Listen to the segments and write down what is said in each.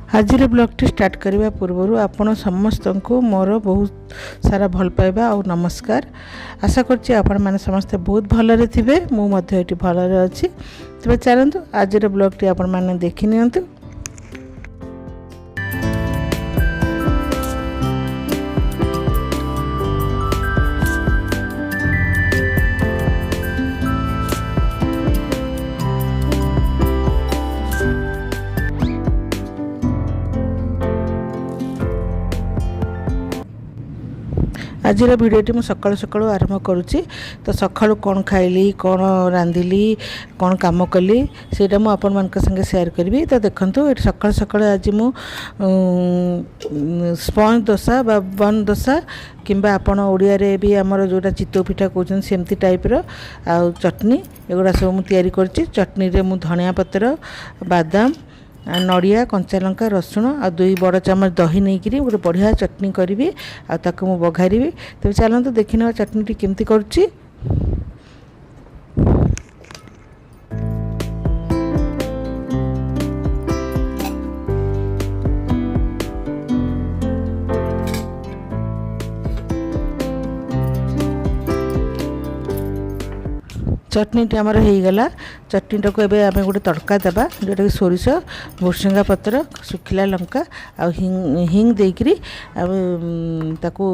आज ब्लॉगटी स्टार्ट करने पूर्व आपण समस्त को मोर बहुत सारा भल पाइबा और नमस्कार। आशा करछि आपण माने समस्त बहुत भलरे थिबे। मु मध्ये एटी भलरे अछि। तबे चलंतु आज ब्लॉगटी आपण माने देखि नियंतु। आज भिडियोटी मुझे सकाळु सकाळु आरंभ करुच्ची। तो सकाळु कौन खाइली कौन रांधिली कौन काम कली सेटा मु आपण मान संगे शेयर करी। तो देखंतु ये सकाळु सकाळु आज मु स्पंज डोसा बा बन डोसा किंबा आपण ओडिया रे भी हमर जोटा चितौ पिठा कहउछन सेमती टाइप रो आ चटनी एगुडा सब मु तयारी करछि। चटनी रे मु धनिया पत्र बादाम नड़िया कंचा लंका रसुण आ 2 बड़ चम्मच दही नहीं करी गोटे बढ़िया चटनी करी आ ताको मु बघारी। तब चलते देखने चटनी केमती करुच्ची। चटनीटी आमर हो गला। चटनीटा को एबे आमे गोटे तड़का देबा जोटा कि सोरिष भुसंगा पत्र सुखिला लंका आ हिंग देकरी ताको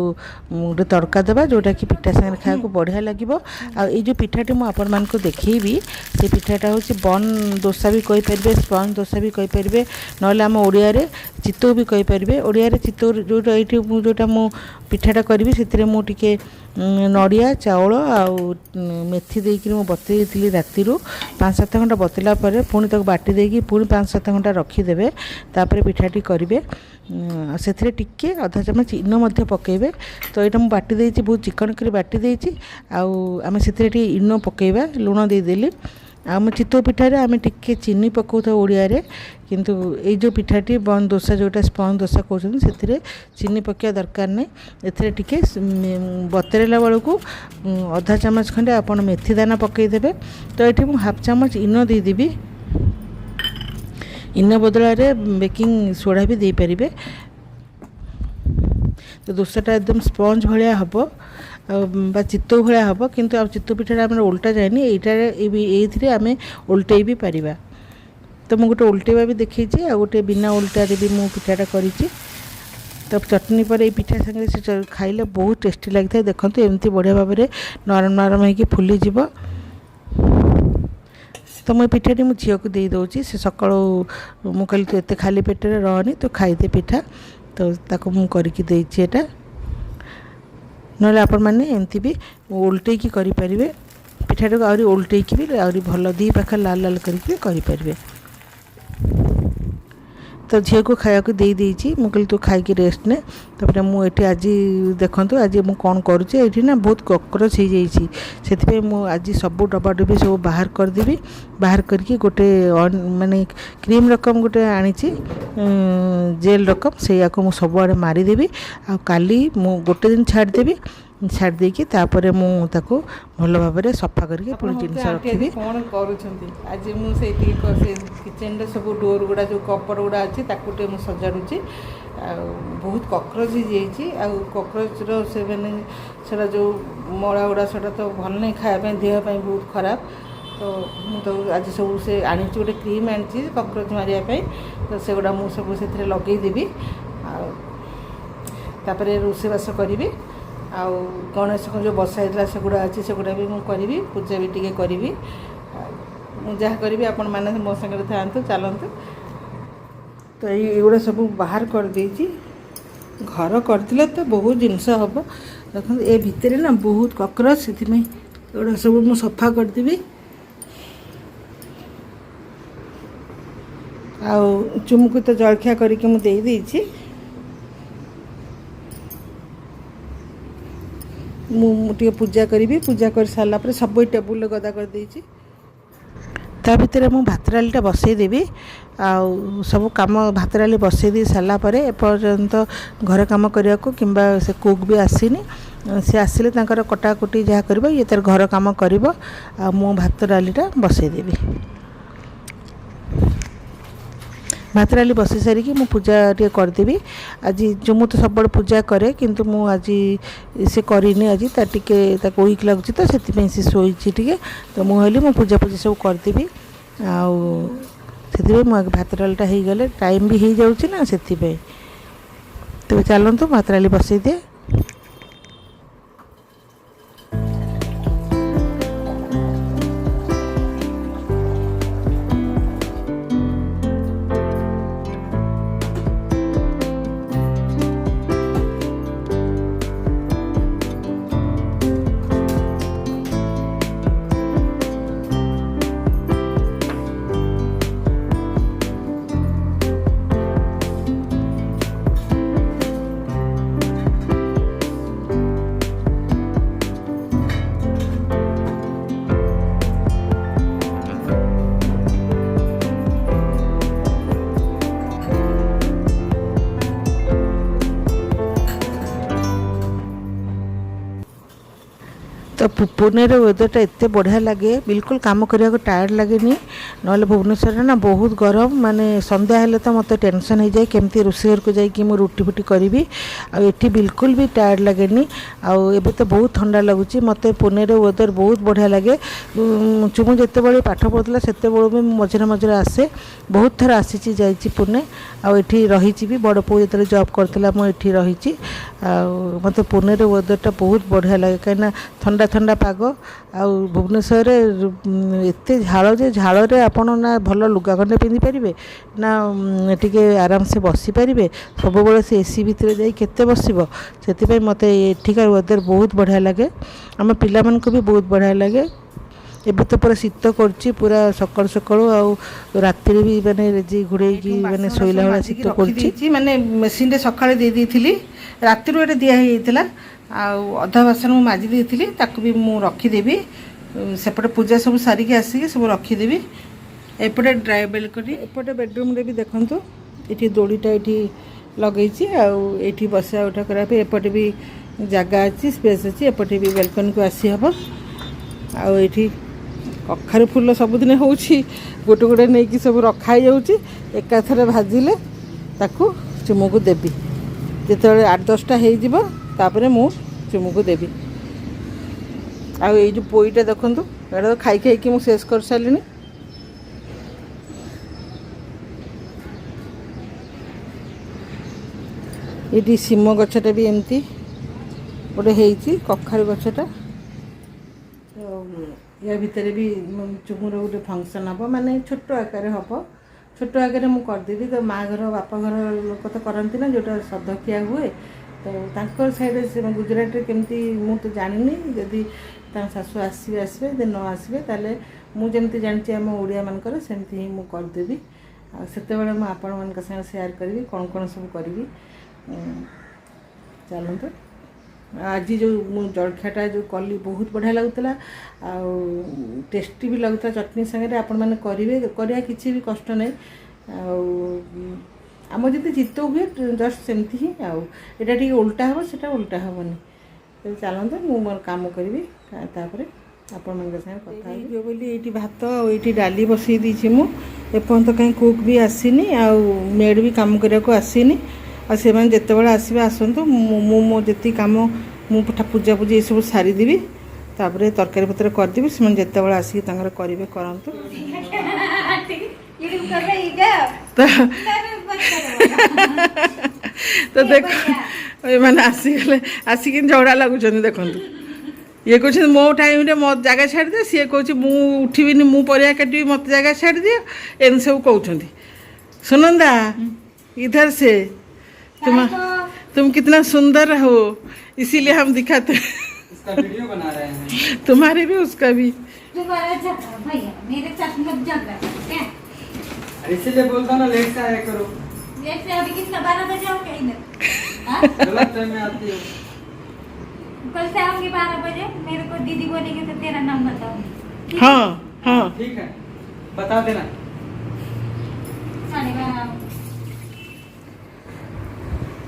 गोटे तड़का देबा जोटा कि पिठा संगे खाया को बढ़िया लागिबो। आ ए जो पिठाटी मु आपन मान को देखैबी से पिठाटा होची बन डोसा भी कहि परबे स्पंज डोसा भी कहि परबे नले हम ओडिया रे चितौ भी कहि परबे। ओडिया रे चितौ जोटा एठी जोटा मु पिठाटा करबी सेतिरे मु टिके नड़िया चाउल आ मेथी देकरी मु बतैली राति 5-7 घंटा बतला पर पुणी तक बाटी देकी पुणी 5-7 घंटा रखीदे। तापर पिठाटी करेंगे से टिके आधा चम्मच इनो मध्य पकेबे। तो यहाँ मुझे बाटी देती बहुत चिकन कर बाटी देती आम से इनो पकेबा लुण देदेली। आम चितौ पिठार आम टिके चीनी पकाऊ था ओडिया रे किंतु ये जो पिठाटी बन डोसा जोटा स्पंज डोसा कहते से चीनी पकड़ा दरकार नहीं। एथिरे टिके बतरेला बेलू आधा चम्मच खंडे आपन मेथी दाना पकईदेवे। तो ये मुझे हाफ चम्मच इनो देदेवी। इनो बदल बेकिंग सोडा भी दे पारिबे। तो डोसाटा एकदम स्पंज भाया हम बा चितौ भाया हम किंतु आ चितौ पिठाटा आम उल्टा जाएनि ये आम उल्टे भी पारिबा। तो मुझे गोटे उल्टेवा भी देखी आ गोटे बिना उल्टा भी मु पिठाटा करी। तो चटनी पर ये पिठा संगे से खाइले बहुत टेस्टी लगी। देखो एमती बढ़िया भाव में नरम नरम हो फुली जीव। तो मुझे पिठाटी मो झील को दे दूँगी। से सकाळु मु कहली तू एत खाली पेटे रहनी तू खाईदे पिठा। तो ताको मु करके देछि एटा नले आपण माने एमती भी उल्टे की करि परिबे। पिठाटा को आउरी उल्टे की भी आउरी भल दी पाखा लाल लाल करके करि परिबे। तो झील को खाया को दे देछि मु कहली तू खाई की रेस्ट ने। तापर मु एठी आज देखंतु आज मु कोन करूछि एठी ना बहुत कॉकरोच हो जाइछि सेति मु आज सब डब्बा डब्बी सब बाहर कर देबी। बाहर करके गोटे माने क्रीम रकम गोटे आनिछि जेल रकम से या को मु सब आड़े मारी देबी। आ काली मु गोटे दिन छाड़ देबी छाड़ देकी तापर मु ताको भल भाव में सफा करके पुणी जिनस रखी। कौन करूछंती आज मु से किचन रे सब डोर गुड़ा जो कपर गुड़ा अच्छी ताकूटे मु सजाड़ुची। बहुत कॉकरोच हो जाइए आ कॉकरोच से मैंने सेटा जो मड़ा गुड़ा से तो भल नहीं खाया देहपाई बहुत खराब। तो मु तो आज सब से आनी गोटे क्रीम आनी कॉकरोच मारे। तो से गुड़ा मु सब से लगेदेवी तापर रोषेबास करी। आउ गणेश को जो बसाई से गुड़ा अच्छी से गुड़ा भी मुझे करी पूजा भी टी करी जहाँ करी आपण मैंने मो संगे था चलतु। तो ये सब बाहर कर देछि घर करथिले तो बहुत जिनस हम देख ए भितर ना बहुत कॉकरोच से एगुड़ा सब मु सफा करदेवी। आउ चुमुक तो जलखिया करके मु दे देछि। मुझे पूजा करी पूजा कर सारा पर सब टेबुल गदा कर देछि। ता भितर मु भात डालीटा बसईदेवी आउ सब कम भात डाली बसई दे सारापर एपर्यंत घर कम करने को कि से कुक भी आसीनी से आसिले तांकर कटाकुटी जहाँ कर ये तार घर कम कर मु भात डालीटा बसईदेवी। भात डाली बसी सारिकी मु पूजा टे करदेवी आज जो मु तो सब पूजा करे किंतु मु आज से करनी आज ताके वीक लगुच तो से शोची टे तो मुझे मु पूजा पूजी सब करदेवी आउ भात डालटा हो गले टाइम भी हो जाऊँगी ना से तेज चलतु भात डाली बसई दिए। तो पुणे वेदरटा एत बढ़िया लगे बिल्कुल काम करने को टायर्ड लगे ना भुवनेश्वर ना बहुत गरम माने संध्या हेले तो मत टेंशन हो जाए केमती रोषे घर को जाकि मु रुटी फुटी करी आठी बिल्कुल भी टायर्ड लगे आबे तो बहुत ठंडा लगुच मत पुणे वेदर बहुत बढ़िया लगे। चुमु जिते बड़े पाठ पढ़ुला से भी मझे मझे आसे बहुत थर आसी जाइए पुणे आठी रही भी बड़ पु जो जॉब करता मुझे रही मत पुणे वेदरटा बहुत बढ़िया लगे कहीं ठंडा ठंडा पाग आ भुवनेश्वर एत झाड़ जे झाड़ आपण ना भल लुगा खंडे पिंधि पारे ना टिके आराम से बसी पारे सब बड़े से एसी भितर जाई केते बसिबो से मत एठिकार वेदर बहुत बढ़िया लगे आम पिला मन को भी बहुत बढ़िया लगे। एबे तो पूरा शीत कर पूरा सकाल सकाल राति भी माने रेजी घोड़े माने शोला भाई शीत कर माने मेसीन रे सकाळे दे देथिली राति रो एटा दिया हेइतला अधा बासन मु माजी देथिली ताकू भी मु रखीदेवी सेपटे पूजा सब सारिकी आसिकी सब रखीदेवी। एपटे ड्राई बेलकनी एपटे बेडरूम रे भी देखंतु एठी दोड़ीटा एठी लगेछि एठी बसा उठा करा पे एपटे भी जगह अच्छी स्पेस अच्छी एपटे भी बेलकनी को आसी हबो एठी कखारू फूल सबुदिन होउछि गोटे गोटे नहीं कि सब रखाई जाउछि एका थरे भाजिले ताकू चुमु को देबी जेते 8-10टा हेइ जिवो तापरे मु चुमु को देबी जो पोईटा देखंतु एटा तो खाई खाई कि मु शेष कर सारिनी ये सीम गछटा भी एमती गोटे हेइछि कखारू गछटा या भितर भी चुमुर गोटे फंक्शन हम माने छोट आकार हम छोट आकार मुझे करदेवी तो माँ घर बापा घर लोक तो करती ना जोटा सदखिया हुए तो साइड से गुजरात केमती मु तो जानी जदि शाशु आसवे आसवे जब न आसवे ताले मुझे जानी आम ओडिया मानकर सेमती ही मुझे करदेवी आते मुझे आपण मान सेयार करी कौन कौन सब करी चलते आज जो जलखियाटा जो कली बहुत बढ़िया लगुला टेस्टी भी लगुता चटनी सागे आपण मैंने करेंगे करा किसी भी कष्ट नहीं आम जी चित्त हुए जस्ट सेमती ही आटा टी उल्टा हम से उल्टा हेनी तो चलते मुझे मोर कम करी आपण मान कथा बोली ये भात ये डाली बसई दी मुझे कहीं कुक भी आसीनी मेड भी कम करने को आसीनी से जिते बड़े आसवे आसतु मो जी कम मु पूजा पूजी सब सारीदेवी तापर तरकारी पत्र करदेवी से जिते बड़े आसिक करेंगे करतु तो देख मैंने आसीगले आसिक झगड़ा लगुच देखु ये कहते मो टाइम मो जगह छाड़ दिए सी कह उठिनी मु परिया काटी मत जगह छाड़ दिए एम सब कहते सुनंदा इधर से तुम कितना सुंदर हो इसीलिए हम दिखाते उसका वीडियो बना रहे हैं तुम्हारे भी उसका भी भैया मेरे साथ मत झगड़ा क्या इसीलिए बोलता हूँ ना लेट से आया करो लेट से अभी कितना 12 बजे आओ क्या इधर गलत टाइम में आती हो कल से आऊंगी 12 बजे मेरे को दीदी बोलेगी तो तेरा नाम बताऊंगी हाँ हाँ ठीक है बता देना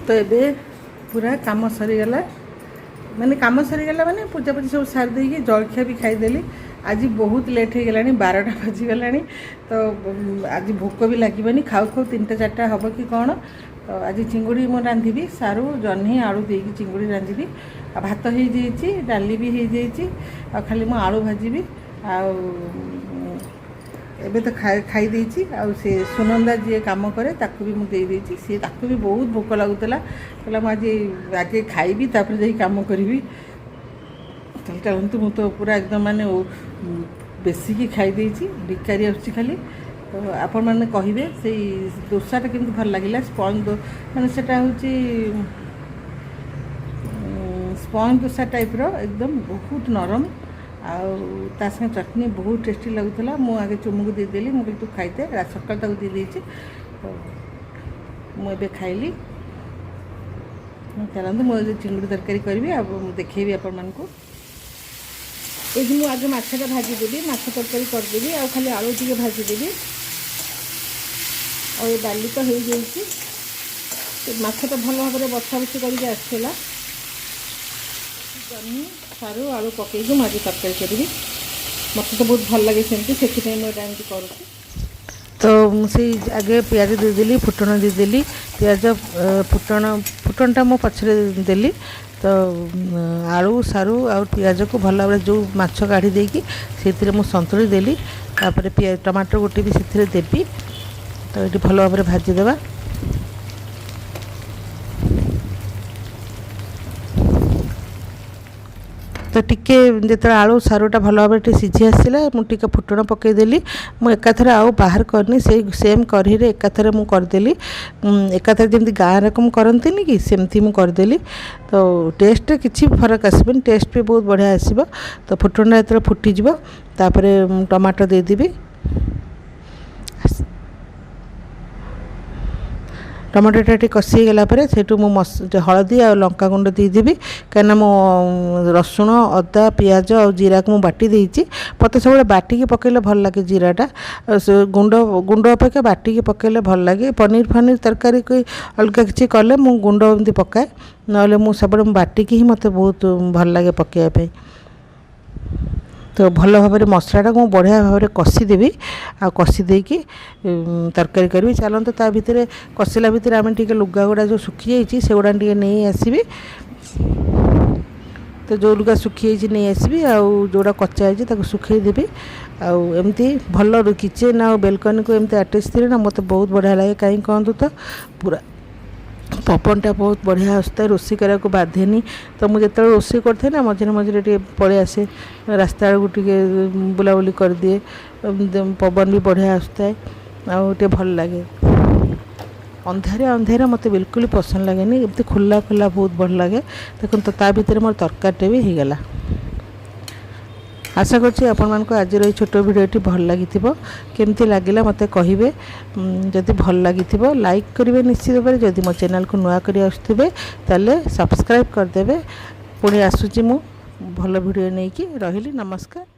तो ये पूरा काम सरीगला माने काम सरीगला माने पूजा पूजी सब सारी देकी जलखिया भी खाईदेली आज बहुत लेट हो गलानी 12टा बजीगलानी तो आज भोक भी लगे खाऊ खाऊ 3टा 4टा हम कि कौन तो आज चिंगुड़ी मैं रांधि सारू जह्नी आलू देकी चिंगुड़ी रांधि आ भात हो जाइए डाली भी हो जाइए खाली मैं आलू भाजी एबे तो खाई देछि आ से सुनंदा जी काम करे ताकू भी मुझे देछि सी ताकू भी बहुत भोक लगुला कहला मुझे आज खाइबी तापर जाई काम करी चलतु मु तो पूरा एकदम माने बेसिक खाई देछि भिकारी आछि खाली तो आपण माने कहिबे से डोसाटा केमती भल लागिला स्पंज माने सेटा होछि स्पंज डोसा टाइप रो एकदम बहुत नरम आ संगे चटनी बहुत टेस्टी लगुला मु आगे चुमुक देदेली मुझे तू खाइते सकाल तक दे देछि तो मुझे खाइली चलते मुझे चिंगुड़ी तरकारी करी अब देखी आपण मानक ये आगे माछटा भाजीदेवी माछ तरकारी करदेवी आ खाली आलू टे भाजीदेवी और डाली तो हो जाइए माछ तो भल भाव में बछा बछी करके आसला जह्नी सारू आलू पकईकि मुझे तरकारी करी मत तो बहुत भल लगे सेमती से मुझे करुँगी तो से आगे पियाज देदेली फुटण देदेली पियाज फुटणटा मो पछरे देली तो आलू सारू और पियाज को भल भाव जो माछ काढ़ी देकी से मु संतुली देली तापर टमाटर गोटे भी से देवी तो ये भल भाव में भाजीदेवा तो टिके जो आलू सारूटा भल भाव में सीझी आसला मुझे फुटण पकईदेली मुझे एकाथर आउ बाहर करनी से सेम कढ़ी एकाथर मुझे करदेली एकाथर जमी गाँव रकम करती कि सेमती मुझे करदेली तो टेस्ट किसी फरक आसबनी टेस्ट भी बहुत बढ़िया आसब तो फुटणटा जो फुटीज तापर टमाटर देदेवी टमाटोटा टे कषि गला से हलदी और लंका गुंड देदेवी कहीं मो रसुण अदा पियाज और जीरा को बाटी देती मत सब बाटिकी पकईले भल लगे जीराटा गुंड गुंड अपेक्षा बाटिकी पकईले भल लगे पनीर फनीर तरकारी कोई अलग किसी कले मु गुंड एमती पकाए ना मु सब बाटिकी ही मत बहुत भल लगे पकईवाई तो भल भाव में मसलाटा को बढ़िया भाव में कषिदेवी आ कषि देकी तरकारी करी चलते ता भितर कषिला भितर आम टे लुगा गुड़ा जो सुखी जाइए से गुड़ा टे नहीं आसबि तो जो लुगा सुखी जाइए नहीं आसबि जोड़ा कच्चा है सुखईदेवी आमती भल किचेन आ बेलकनी को एमती आटेच थी ना मत बहुत बढ़िया लगे कहीं कहतु तो पूरा पपनटा बहुत बढ़िया आसता है रोषे करा को बाधेनी तो मुझे जो रोषे करते ना मझे मझे टे पड़े आसे रास्ता को टे बुलाबुली कर दिए पवन भी बढ़िया आसता है आटे भल लगे अंधारिया अंधारिया मत बिल्कुल पसंद लगे एमती खुला खुला बहुत भल लगे देखो तो ता भीतर मोर तरकारीटे भी होगला आशा करछि आपण मानको आज रही छोट भिडियोटी भल लगी केमती लगिला मते कहिबे जदि भल लगी लाइक करेंगे निश्चित भाव में जदि मो चैनल को नुआ करी आसुथिबे ताले सब्सक्राइब करदेबे पुणी आसुची मु भल भिडियो नहीं कि रहिली नमस्कार।